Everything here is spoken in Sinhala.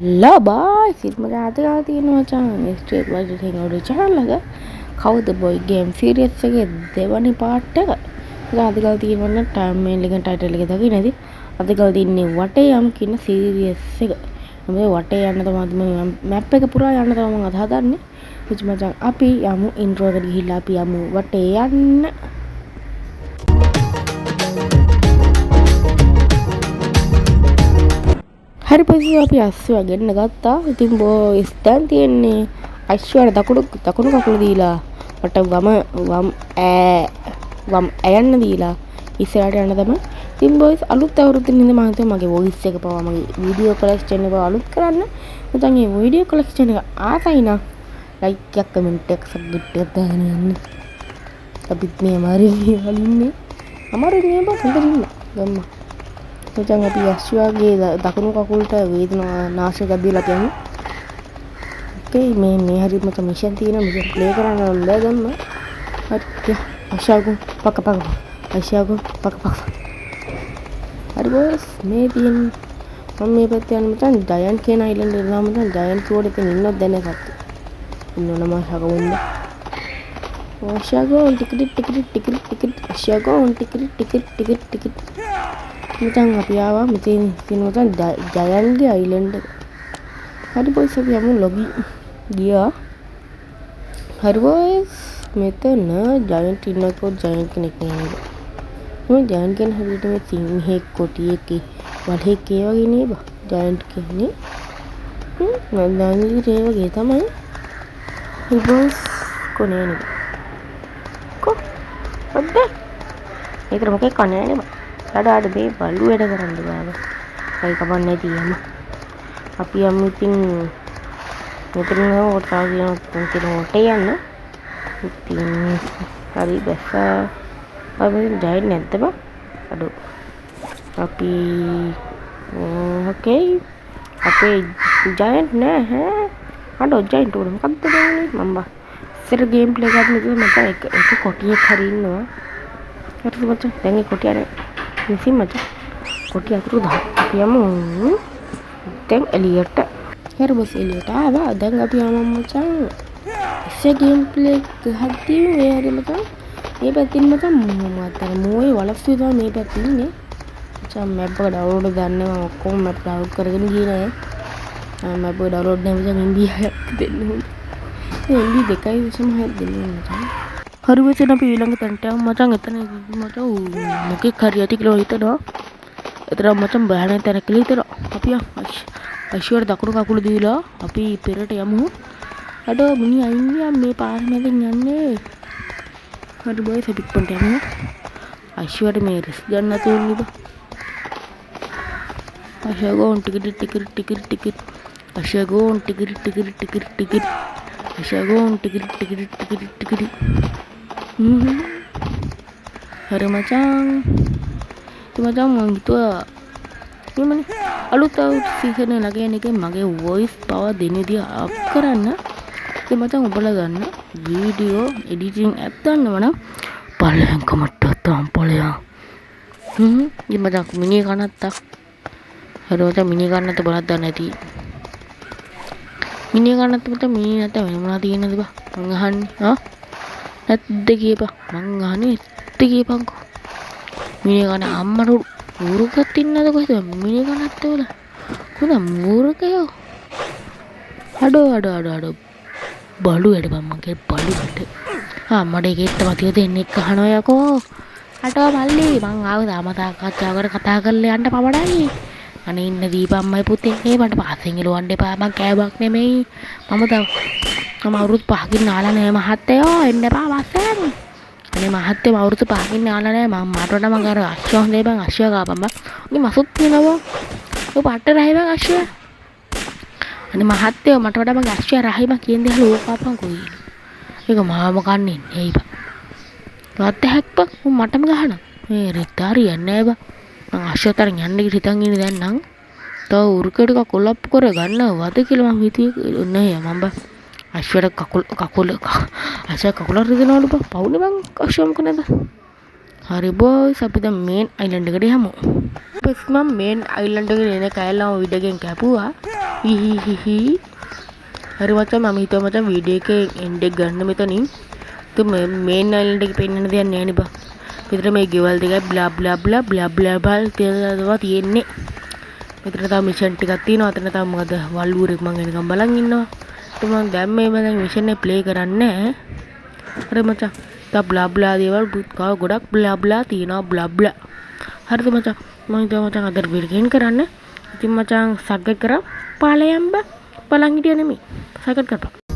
Hello boys, it's Magati තියෙනවා මචං ස්ට්‍රීට් වයිඩ් එකේ ඔඩි channel එක. කවුද boy game series එකේ දෙවනි part එක. ඒක අද ගාලා තියෙනවා thumbnail එකෙන් title එක දකින්න ඇති. අද ගාලා තින්නේ වටේ යම් කියන series එක. මේ වටේ යන්න තමයි මම map එක පුරා යන්න තමයි මම අද හදන්නේ. ඉතින් මචං අපි යමු intro එකට ගිහිල්ලා අපි යමු වටේ යන්න. හරි පස්සේ අපි අස්සුව ගෙන්න ගත්තා. ඉතින් බෝයිස් දැන් තියෙන්නේ අශ්වයට දකුණු කකුල දීලා මට වම් ඇයන්න දීලා ඉස්සරහට යන්න තමයි. ඉතින් බෝයිස් අලුත් අවුරුද්දේ ඉඳන් මම හිතුවා මගේ වොයිස් එක පවා මගේ වීඩියෝ කලෙක්ෂන් එක අලුත් කරන්න. නැත්නම් මේ වීඩියෝ කලෙක්ෂන් එක ආසයි නම් ලයික් එකක් කමෙන්ට් එකක් සබ්ස්ක්‍රයිබ් එකක් දාගෙන යන්න. අපිත් මේ අමාරුයි නේ බා හොඳින් ගම්මා. මචං අපි අශ්වයාගේ දකුණු කකුලට වේදනා නාශක දීලා තියමු. ඕකේ මේ හරි මචං මිෂන් තියෙනවා. මිෂන් ප්ලේ කරන්න ඕනේ දැම්ම. හරි අශ්වයාගේ පක අශ්වයාගේ පක හරි බෝස් මේ තියෙන මම මේ පැත්තේ යන මචං ජයන්ට් කියන අයිලන්ඩ් එක ගාම මචං ජයන්ට් කෝඩ් එකේ ඉන්නොත් දැන එකක්. ඉන්නවනම හගමුන්න. අශ්වයාගේ ටිකට් අශ්වයාගේ ටිකට් මචං අපි ආවා මෙතන තියෙන ජයන්ගේ අයිලන්ඩ් එක. හරි බොයිස් අපි යමු ලොබි ගියා. හරි බොයිස් මෙතන ජයන්ට් ඉන්නකෝ ජයන්ට් කෙනෙක් නේද? මේ ජයන්ට් කෙනෙක් හරියට මේ සිංහෙක් කොටියෙක් වඩේක් ඒ වගේ නේ බා ජයන්ට් කියන්නේ. මම දන්නේ ඒ වගේ තමයි. හරි බොයිස් කොනේ නේ? ඔද්ද ඒතර මොකෙක් කන්නේ නේ බා. අඩ මේ බලු වැඩ කරන්න බෑ. අයි කපන්නේ තියම. අපි යමු ඉතින් මෙතන ඔටා කියන ඔටේ යන්න. ඉතින් හරි බැස්ස අපි ජයන්ට් නැද්ද බා? අඩ අපි ඕකේ අපේ ජයන්ට් නෑ ඈ. අඩ ජයන්ට් උඩ මොකක්ද දෙන්නේ මම බා. ඉස්සර ගේම් ප්ලේ කරද්දී මට එක කොටියක් හරි ඉන්නවා. හරි මචං දැන් ඒ කොටිය නිසි මචං කොටිය අතුරු දා අපි යමු දැන් එලියට. හරි බස් එලියට ආවා. දැන් අපි යමු මචං ඉස්සේ ගේම් ප්ලේ ගහද්දී මේ හරි මචං මේ පැත්තින් මචං මම මොයේ වලස්සු තමයි මේ පැත්තේ ඉන්නේ. මචං මැප් එක ඩවුන්ලෝඩ් ගන්න මම ඔක්කොම මැප් ඩවුන්ලෝඩ් කරගෙන ගියේ නෑ. මැප් එක ඩවුන්ලෝඩ් නැහැ මචං ඉන්දියාවක් දෙන්න ඕනේ. MB 2.6 දෙන්න ඕනේ මචං. හරි වචන අපි ඊළඟ තැනට යමු මචං. එතන මචං මොකෙක් හරි ඇති කියලා හිතනවා. එතන මචං බෑනේ තැන කියලා හිතනවා. අපි අශ්වයට දකුණු කකුල දීලා අපි පෙරට යමු. අඩ මිනි අයියා මේ පාර මැදින් යන්නේ. හරි බොයිස් අපි පොන්ට යමු. අශ්වයට මේ රිස් ගන්න නැතුව ඉන්න. අශ්වගෝන් ටිකට් අශ්වගෝන් ටිකට් අශ්වගෝන් ටිකට් හරි මචං. itu මචං මං හිතුවා මේ අලුත් සීසන් එක ලගන එකේ මගේ වොයිස් පවර් දෙන විදිය අප් කරන්න. ඉතින් මචං ඔබලා ගන්න වීඩියෝ එඩිටින් ඇප් ගන්නවනම් පළවෙනි කමෙන්ට් එක තාම්පලයා. ඉතින් මචං මිනි කනත්තා. හරි මචං මිනි කනත්ත බලක් දාන්න ඇති. මිනි කනත්ත මචං මිනි නැත්නම් වෙන මොනවද තියෙනවද බා මං අහන්නේ. නැත්ද කියපන් මං අහන්නේ නැත්ද කියපන්කෝ. මිනි කන අම්මට ඌරුකත් ඉන්නද කොහෙද මිනි කනත් වල කොහොමද ඌරුකයෝ. අඩෝ බලු වැඩ බං මගේ බලු වැඩ. අම්මට ඒකෙත් මතිය දෙන්නෙක් කහනවා යකෝ. අඩෝ මල්ලි මං ආව දාමතා කච්චාවකට කතා කරලා යන්න පමණයි. අනේ ඉන්න දීපම්මයි පුතේ මට පාසෙන් එලවන්න එපා මං කෑවක් නෙමෙයි. මම අවුරුදු 5කින් නාලා නෑ මහත්තයෝ එන්න එපා වස්සෙන්. අනේ මහත්තයෝ අවුරුදු 5කින් නාලා නෑ මම මට වඩා මං අර අශ්ව හොඳයි බං අශ්ව කාපම් බං. උගේ මසුත් තියනවා. ඔය පාට රහයි බං අශ්ව. අනේ මහත්තයෝ මට වඩා මං අශ්ව රහයි බං කියන දේ හලෝ කාපම් කොයි. ඒක මාම කන්නේ නෙයි බං. වත් හැක්පක් මටම ගහන. මේ රිතාරි යන්නේ බං. මං අශ්වතරන් යන්න හිතන් ඉන්නේ දැන් නම්. තව උරුකේට කොලප් කර ගන්නවද කියලා මං හිතුවේ නෑ මම බං. අශ්වයට කකුල අශ්ව කකුල රිදෙනවලු බං. පවුනේ බං අශ්ව මොකද? හරි බොයිස් අපි දැන් මේන් අයිලන්ඩ් එකට යමු. ඊපස් මම මේන් අයිලන්ඩ් එකට එන කැලලම විඩගෙන් කැපුවා. හිහිහිහි. හරි මචං මම හිතුවා මචං වීඩියෝ එකේ එන්ඩ් එක ගන්න මෙතනින්. තු මේන් අයිලන්ඩ් එකේ පෙන්නන්න දෙයක් නෑ නේ බා. මෙතන මේ ගෙවල් දෙකයි blah blah blah blah blah බල් කියලා තියෙන්නේ. මෙතන තව මිෂන් ටිකක් තියෙනවා. අතන තව මොකද වල්ලුවරෙක් මං එනකම් බලන් ඉන්නවා. ඉතින් මං දැන් මේ මම මිෂන් එක ප්ලේ කරන්නේ නෑ. හරි මචං. තව බ්ලා බ්ලා දේවල් ගොඩක් බ්ලා බ්ලා තියෙනවා බ්ලා බ්ලා. හරිද මචං? මම හිතුවා මචං අද වීඩියෝ කරන්න. ඉතින් මචං සබ්ස්ක්‍රයිබ් කරා. පාලයන් බා. බලන් හිටියා නෙමෙයි. සබ්ස්ක්‍රයිබ් කරපන්.